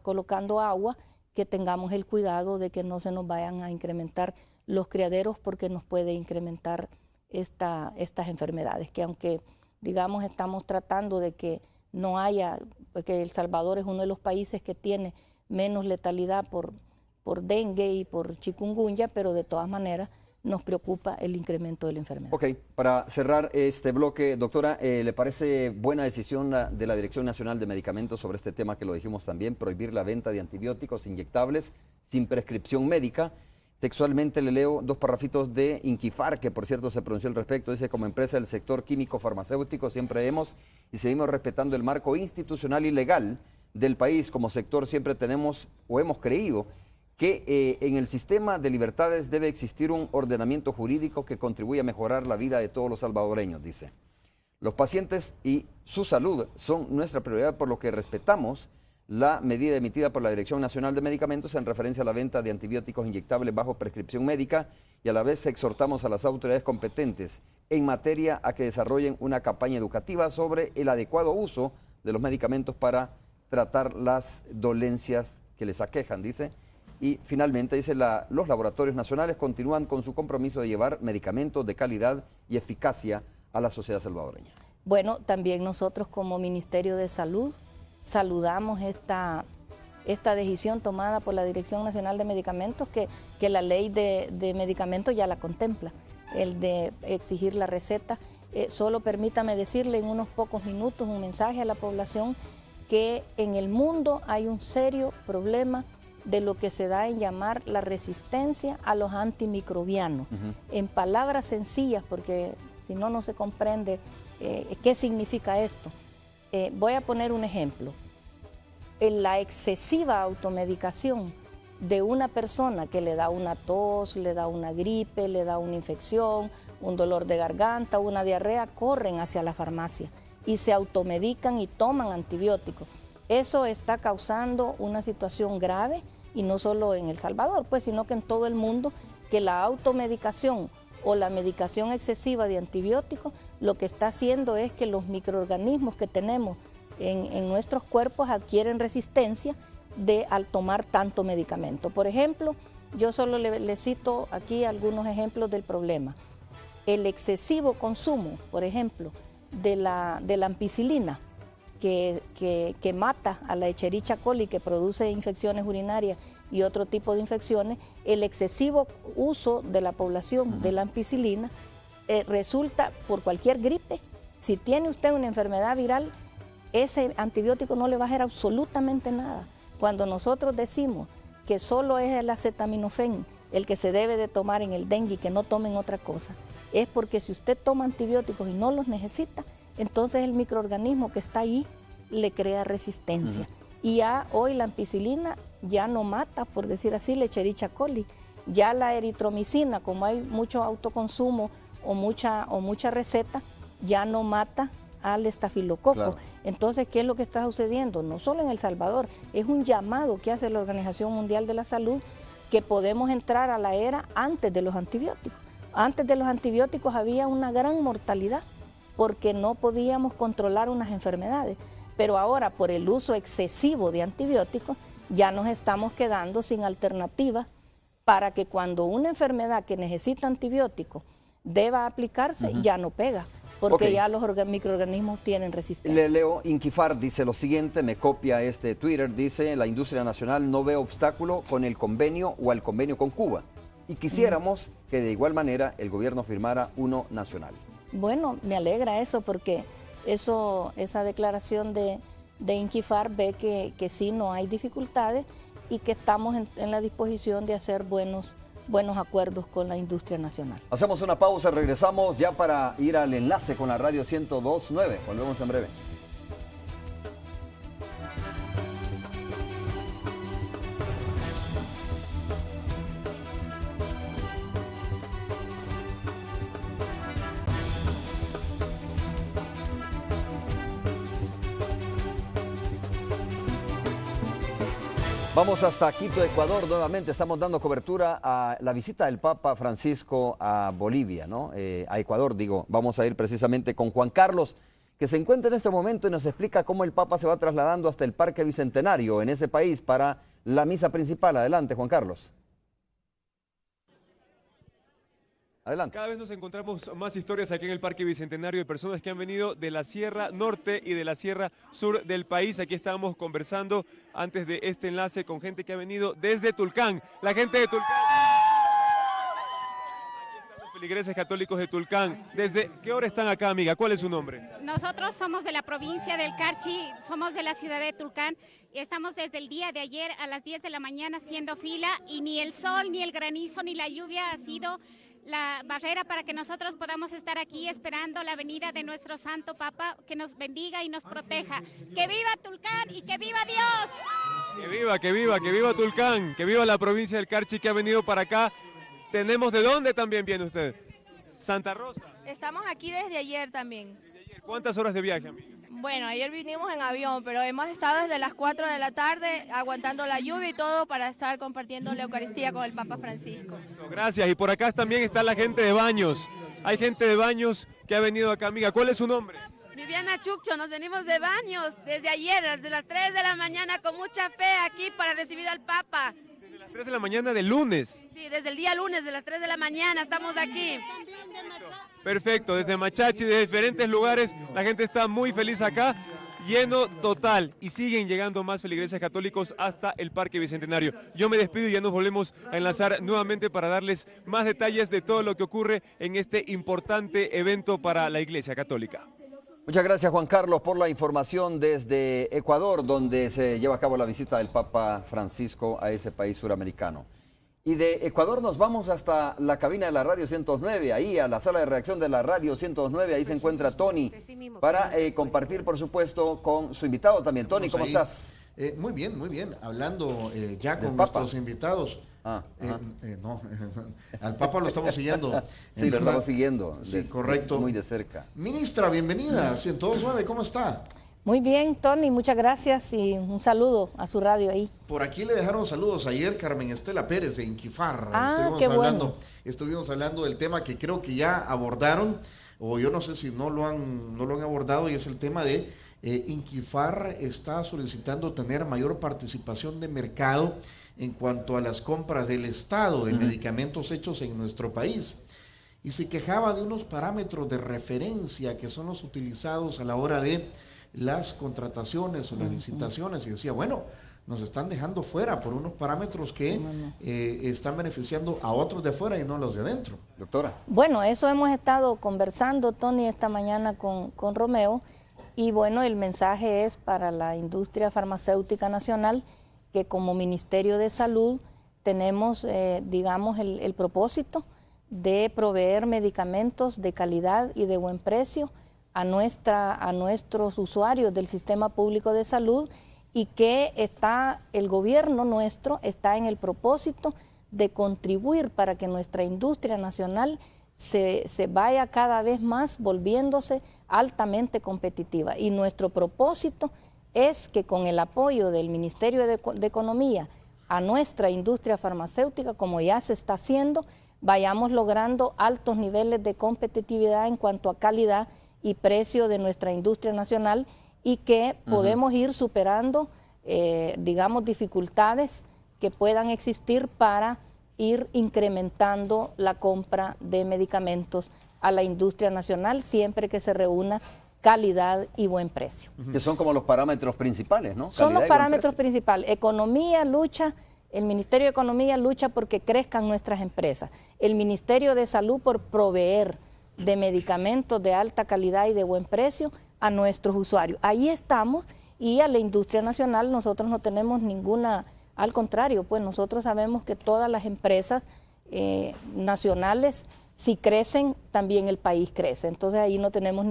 colocando agua, que tengamos el cuidado de que no se nos vayan a incrementar los criaderos, porque nos puede incrementar estas enfermedades, que aunque digamos estamos tratando de que no haya, porque El Salvador es uno de los países que tiene menos letalidad por dengue y por chikungunya, pero de todas maneras nos preocupa el incremento de la enfermedad. Ok, para cerrar este bloque, doctora, ¿le parece buena decisión de la Dirección Nacional de Medicamentos sobre este tema que lo dijimos también, prohibir la venta de antibióticos inyectables sin prescripción médica? Textualmente le leo 2 parrafitos de Inquifar, que por cierto se pronunció al respecto. Dice: como empresa del sector químico farmacéutico siempre hemos y seguimos respetando el marco institucional y legal del país. Como sector siempre tenemos o hemos creído que en el sistema de libertades debe existir un ordenamiento jurídico que contribuya a mejorar la vida de todos los salvadoreños, dice. Los pacientes y su salud son nuestra prioridad, por lo que respetamos la medida emitida por la Dirección Nacional de Medicamentos en referencia a la venta de antibióticos inyectables bajo prescripción médica, y a la vez exhortamos a las autoridades competentes en materia a que desarrollen una campaña educativa sobre el adecuado uso de los medicamentos para tratar las dolencias que les aquejan, dice. Y finalmente dice: los laboratorios nacionales continúan con su compromiso de llevar medicamentos de calidad y eficacia a la sociedad salvadoreña. Bueno, también nosotros como Ministerio de Salud saludamos esta decisión tomada por la Dirección Nacional de Medicamentos, que la ley de medicamentos ya la contempla, el de exigir la receta. Solo permítame decirle en unos pocos minutos un mensaje a la población, que en el mundo hay un serio problema de lo que se da en llamar la resistencia a los antimicrobianos. En palabras sencillas, porque si no, no se comprende qué significa esto. Voy a poner un ejemplo. La excesiva automedicación de una persona que le da una tos, le da una gripe, le da una infección, un dolor de garganta, una diarrea, corren hacia la farmacia y se automedican y toman antibióticos. Eso está causando una situación grave, y no solo en El Salvador, pues, sino que en todo el mundo, que la automedicación o la medicación excesiva de antibióticos lo que está haciendo es que los microorganismos que tenemos en nuestros cuerpos adquieren resistencia al tomar tanto medicamento. Por ejemplo, yo solo le cito aquí algunos ejemplos del problema. El excesivo consumo, por ejemplo, de la ampicilina, que mata a la Escherichia coli, que produce infecciones urinarias y otro tipo de infecciones. El excesivo uso de la población de la ampicilina resulta por cualquier gripe. Si tiene usted una enfermedad viral, ese antibiótico no le va a hacer absolutamente nada. Cuando nosotros decimos que solo es el acetaminofén el que se debe de tomar en el dengue y que no tomen otra cosa, es porque si usted toma antibióticos y no los necesita, entonces el microorganismo que está ahí le crea resistencia. Y ya hoy la ampicilina ya no mata, por decir así, la Escherichia coli. Ya la eritromicina, como hay mucho autoconsumo o mucha receta, ya no mata al estafilococo. Claro. Entonces, ¿qué es lo que está sucediendo? No solo en El Salvador, es un llamado que hace la Organización Mundial de la Salud, que podemos entrar a la era antes de los antibióticos. Antes de los antibióticos había una gran mortalidad, porque no podíamos controlar unas enfermedades. Pero ahora, por el uso excesivo de antibióticos, ya nos estamos quedando sin alternativas para que cuando una enfermedad que necesita antibióticos deba aplicarse, ya no pega, porque ya los microorganismos tienen resistencia. Le leo, Inquifar dice lo siguiente, me copia este Twitter, dice: la industria nacional no ve obstáculo con el convenio o al convenio con Cuba, y quisiéramos que de igual manera el gobierno firmara uno nacional. Bueno, me alegra eso, porque esa declaración de Inquifar ve que sí, no hay dificultades y que estamos en la disposición de hacer buenos acuerdos con la industria nacional. Hacemos una pausa, regresamos ya para ir al enlace con la radio 102.9. Volvemos en breve. Vamos hasta Quito, Ecuador. Nuevamente estamos dando cobertura a la visita del Papa Francisco a Bolivia, ¿no? A Ecuador, digo. Vamos a ir precisamente con Juan Carlos, que se encuentra en este momento y nos explica cómo el Papa se va trasladando hasta el Parque Bicentenario en ese país para la misa principal. Adelante, Juan Carlos. Adelante. Cada vez nos encontramos más historias aquí en el Parque Bicentenario de personas que han venido de la Sierra Norte y de la Sierra Sur del país. Aquí estábamos conversando antes de este enlace con gente que ha venido desde Tulcán. La gente de Tulcán. Aquí están los feligreses católicos de Tulcán. ¿Desde qué hora están acá, amiga? ¿Cuál es su nombre? Nosotros somos de la provincia del Carchi, somos de la ciudad de Tulcán y estamos desde el día de ayer a las 10 de la mañana haciendo fila y ni el sol, ni el granizo, ni la lluvia ha sido la barrera para que nosotros podamos estar aquí esperando la venida de nuestro Santo Papa, que nos bendiga y nos proteja. ¡Que viva Tulcán y que viva Dios! Que viva, que viva, que viva Tulcán, que viva la provincia del Carchi que ha venido para acá. Tenemos de dónde también viene usted. Santa Rosa. Estamos aquí desde ayer también. ¿Cuántas horas de viaje, amiga? Bueno, ayer vinimos en avión, pero hemos estado desde las 4 de la tarde aguantando la lluvia y todo para estar compartiendo la Eucaristía con el Papa Francisco. Gracias. Y por acá también está la gente de Baños. Hay gente de Baños que ha venido acá, amiga. ¿Cuál es su nombre? Viviana Chuccho, nos venimos de Baños desde ayer, desde las 3 de la mañana con mucha fe aquí para recibir al Papa. Desde las 3 de la mañana del lunes. Sí, desde el día lunes, de las 3 de la mañana estamos aquí. Perfecto, desde Machachi, de diferentes lugares, la gente está muy feliz acá, lleno total, y siguen llegando más feligreses católicos hasta el Parque Bicentenario. Yo me despido y ya nos volvemos a enlazar nuevamente para darles más detalles de todo lo que ocurre en este importante evento para la Iglesia Católica. Muchas gracias, Juan Carlos, por la información desde Ecuador, donde se lleva a cabo la visita del Papa Francisco a ese país suramericano. Y de Ecuador nos vamos hasta la cabina de la Radio 109, ahí a la sala de redacción de la Radio 109, ahí se encuentra Tony, para compartir, por supuesto, con su invitado también. Tony, ¿cómo estás? Muy bien, hablando ya con nuestros invitados. No, al Papa lo estamos siguiendo. Sí, lo estamos siguiendo. Sí, correcto. Muy de cerca. Ministra, bienvenida, 109, ¿cómo está? Muy bien, Tony, muchas gracias y un saludo a su radio ahí. Por aquí le dejaron saludos ayer Carmen Estela Pérez de Inquifar. Estuvimos hablando del tema que creo que ya abordaron, o yo no sé si no lo han abordado, y es el tema de Inquifar está solicitando tener mayor participación de mercado en cuanto a las compras del Estado de medicamentos hechos en nuestro país. Y se quejaba de unos parámetros de referencia que son los utilizados a la hora de las contrataciones o las licitaciones, y decía, bueno, nos están dejando fuera por unos parámetros que están beneficiando a otros de fuera y no a los de adentro. Doctora. Bueno, eso hemos estado conversando, Tony, esta mañana con Romeo, y bueno, el mensaje es para la industria farmacéutica nacional que como Ministerio de Salud tenemos, digamos, el propósito de proveer medicamentos de calidad y de buen precio a nuestros usuarios del sistema público de salud, y que el gobierno nuestro está en el propósito de contribuir para que nuestra industria nacional se vaya cada vez más volviéndose altamente competitiva. Y nuestro propósito es que con el apoyo del Ministerio de Economía a nuestra industria farmacéutica, como ya se está haciendo, vayamos logrando altos niveles de competitividad en cuanto a calidad y precio de nuestra industria nacional, y que podemos ir superando, digamos, dificultades que puedan existir para ir incrementando la compra de medicamentos a la industria nacional, siempre que se reúna calidad y buen precio. Que son como los parámetros principales, ¿no? Son los parámetros principales. Economía lucha, el Ministerio de Economía lucha porque crezcan nuestras empresas. El Ministerio de Salud por proveer de medicamentos de alta calidad y de buen precio a nuestros usuarios. Ahí estamos, y a la industria nacional nosotros no tenemos ninguna, al contrario, pues nosotros sabemos que todas las empresas nacionales, si crecen, también el país crece. Entonces ahí no tenemos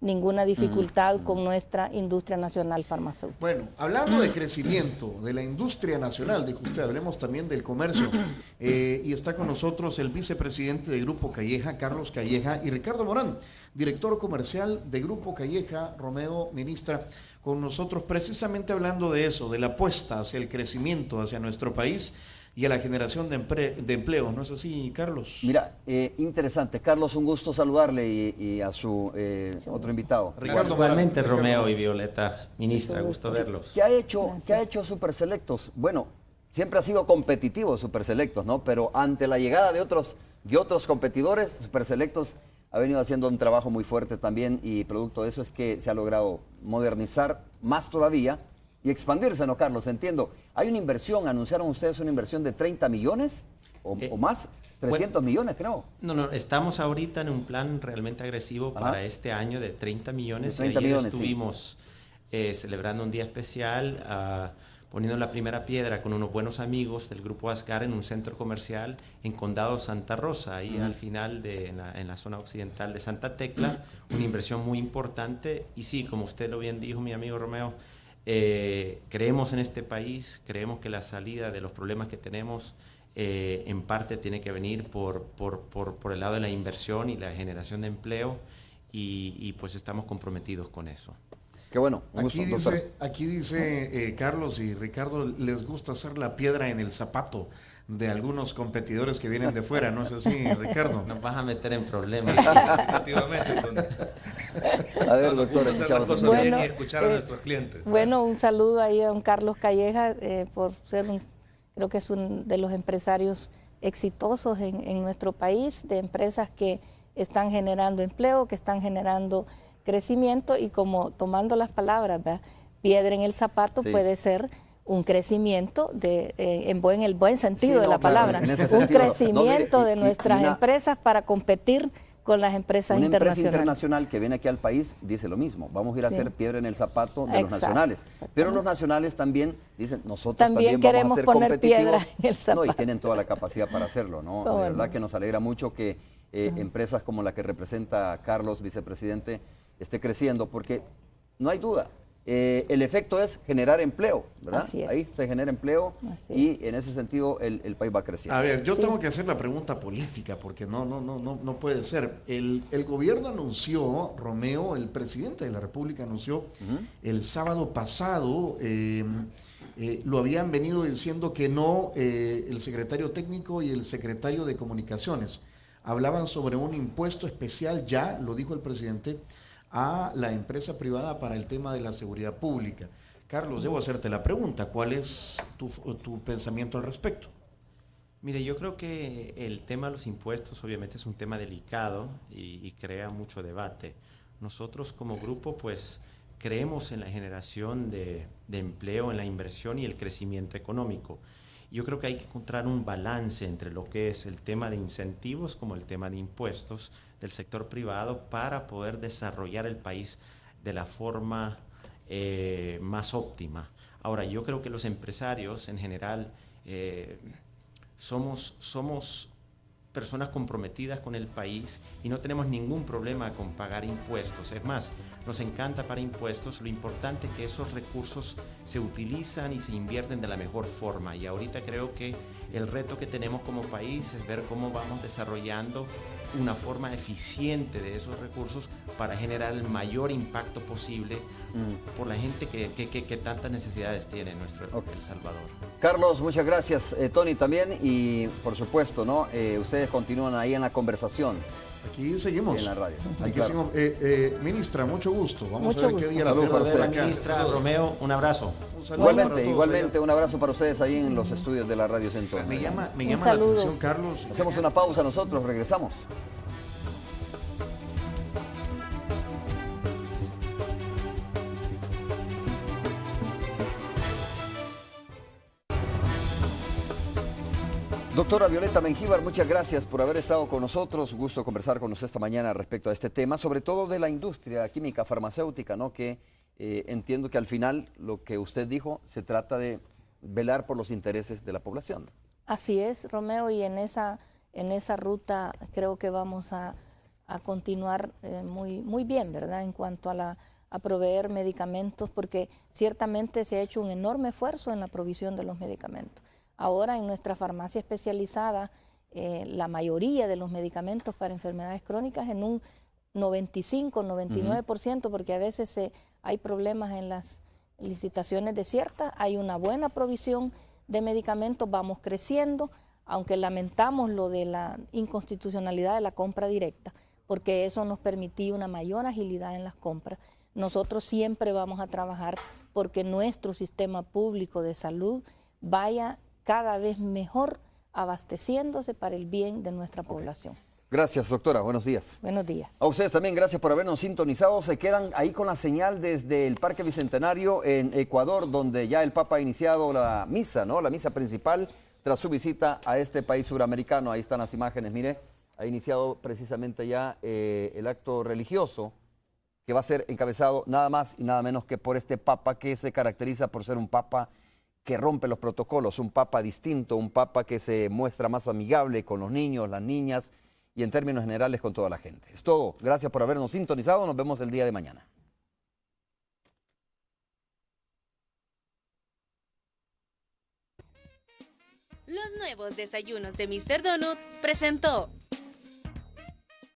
ninguna dificultad con nuestra industria nacional farmacéutica. Bueno, hablando de crecimiento de la industria nacional, dijo usted, hablemos también del comercio, y está con nosotros el vicepresidente de Grupo Calleja, Carlos Calleja, y Ricardo Morán, director comercial de Grupo Calleja. Romeo, ministra, con nosotros precisamente hablando de eso, de la apuesta hacia el crecimiento, hacia nuestro país, y a la generación de empleo. ¿No es así, Carlos? Mira, interesante. Carlos, un gusto saludarle y a su otro invitado. Ricardo, igualmente, Romeo y Violeta, ministra, gusto verlos. ¿Qué ha hecho Super Selectos? Bueno, siempre ha sido competitivo Super Selectos, ¿no? Pero ante la llegada de otros competidores, Super Selectos ha venido haciendo un trabajo muy fuerte también, y producto de eso es que se ha logrado modernizar más todavía y expandirse, ¿no, Carlos? Entiendo. Hay una inversión, anunciaron ustedes una inversión de 30 millones o más, 300 millones creo. No, estamos ahorita en un plan realmente agresivo para este año de 30 millones. 30 ayer millones, estuvimos celebrando un día especial, poniendo la primera piedra con unos buenos amigos del Grupo Ascar en un centro comercial en Condado Santa Rosa, ahí al final en la zona occidental de Santa Tecla, una inversión muy importante. Y sí, como usted lo bien dijo, mi amigo Romeo, creemos en este país, creemos que la salida de los problemas que tenemos en parte tiene que venir por el lado de la inversión y la generación de empleo, y pues estamos comprometidos con eso. Qué bueno. Aquí dice Carlos y Ricardo, les gusta hacer la piedra en el zapato de algunos competidores que vienen de fuera, ¿no es así, Ricardo? Nos vas a meter en problemas. Efectivamente. A ver, doctor, hacer las cosas bien y escuchar a nuestros clientes. Bueno, un saludo ahí a don Carlos Calleja, por ser creo que es uno de los empresarios exitosos en nuestro país, de empresas que están generando empleo, que están generando crecimiento, y como tomando las palabras, ¿verdad? Piedra en el zapato puede ser un crecimiento en el buen sentido de la palabra, un crecimiento de nuestras empresas para competir con las empresas internacionales. Una empresa internacional que viene aquí al país dice lo mismo, vamos a ir a hacer piedra en el zapato de los nacionales, pero los nacionales también dicen, nosotros también vamos a ser competitivos, en el zapato. No, y tienen toda la capacidad para hacerlo, ¿no? De verdad que nos alegra mucho que empresas como la que representa Carlos, vicepresidente, esté creciendo, porque no hay duda, el efecto es generar empleo, ¿verdad? Así es. Ahí se genera empleo y en ese sentido el país va creciendo. A ver, yo tengo que hacer la pregunta política, porque no puede ser. El gobierno anunció, Romeo, el presidente de la República anunció el sábado pasado, lo habían venido diciendo que no, el secretario técnico y el secretario de comunicaciones hablaban sobre un impuesto especial, ya lo dijo el presidente, a la empresa privada para el tema de la seguridad pública. Carlos, debo hacerte la pregunta, ¿cuál es tu pensamiento al respecto? Mire, yo creo que el tema de los impuestos obviamente es un tema delicado y crea mucho debate. Nosotros como grupo pues creemos en la generación de empleo, en la inversión y el crecimiento económico. Yo creo que hay que encontrar un balance entre lo que es el tema de incentivos como el tema de impuestos del sector privado para poder desarrollar el país de la forma más óptima. Ahora, yo creo que los empresarios en general somos personas comprometidas con el país y no tenemos ningún problema con pagar impuestos. Es más, nos encanta pagar impuestos. Lo importante es que esos recursos se utilizan y se invierten de la mejor forma. Y ahorita creo que el reto que tenemos como país es ver cómo vamos desarrollando una forma eficiente de esos recursos para generar el mayor impacto posible por la gente que tantas necesidades tiene en nuestro El Salvador. Carlos, muchas gracias. Tony también, y por supuesto, ¿no? Ustedes continúan ahí en la conversación. Aquí seguimos. En la radio. Aquí seguimos. Ministra, mucho gusto. Vamos mucho a ver qué día Salud la para usted. Ministra Romeo, un abrazo. Igualmente, un abrazo para ustedes ahí en los estudios de la Radio Centro. Me llama la atención, Carlos. Hacemos una pausa nosotros, regresamos. Doctora Violeta Mengíbar, muchas gracias por haber estado con nosotros. Gusto conversar con usted esta mañana respecto a este tema, sobre todo de la industria química farmacéutica, ¿no? Que entiendo que al final lo que usted dijo se trata de velar por los intereses de la población. Así es, Romeo, y en esa ruta creo que vamos a continuar muy bien, ¿verdad? En cuanto a proveer medicamentos, porque ciertamente se ha hecho un enorme esfuerzo en la provisión de los medicamentos. Ahora en nuestra farmacia especializada, la mayoría de los medicamentos para enfermedades crónicas en un 95, 99%, porque a veces hay problemas en las licitaciones desiertas, hay una buena provisión de medicamentos vamos creciendo, aunque lamentamos lo de la inconstitucionalidad de la compra directa, porque eso nos permitía una mayor agilidad en las compras. Nosotros siempre vamos a trabajar porque nuestro sistema público de salud vaya cada vez mejor abasteciéndose para el bien de nuestra población. Gracias, doctora. Buenos días. Buenos días. A ustedes también, gracias por habernos sintonizado. Se quedan ahí con la señal desde el Parque Bicentenario en Ecuador, donde ya el Papa ha iniciado la misa, ¿no? La misa principal tras su visita a este país suramericano. Ahí están las imágenes, mire. Ha iniciado precisamente ya el acto religioso que va a ser encabezado nada más y nada menos que por este Papa que se caracteriza por ser un Papa que rompe los protocolos, un Papa distinto, un Papa que se muestra más amigable con los niños, las niñas y en términos generales con toda la gente. Es todo. Gracias por habernos sintonizado. Nos vemos el día de mañana. Los nuevos desayunos de Mr. Donut presentó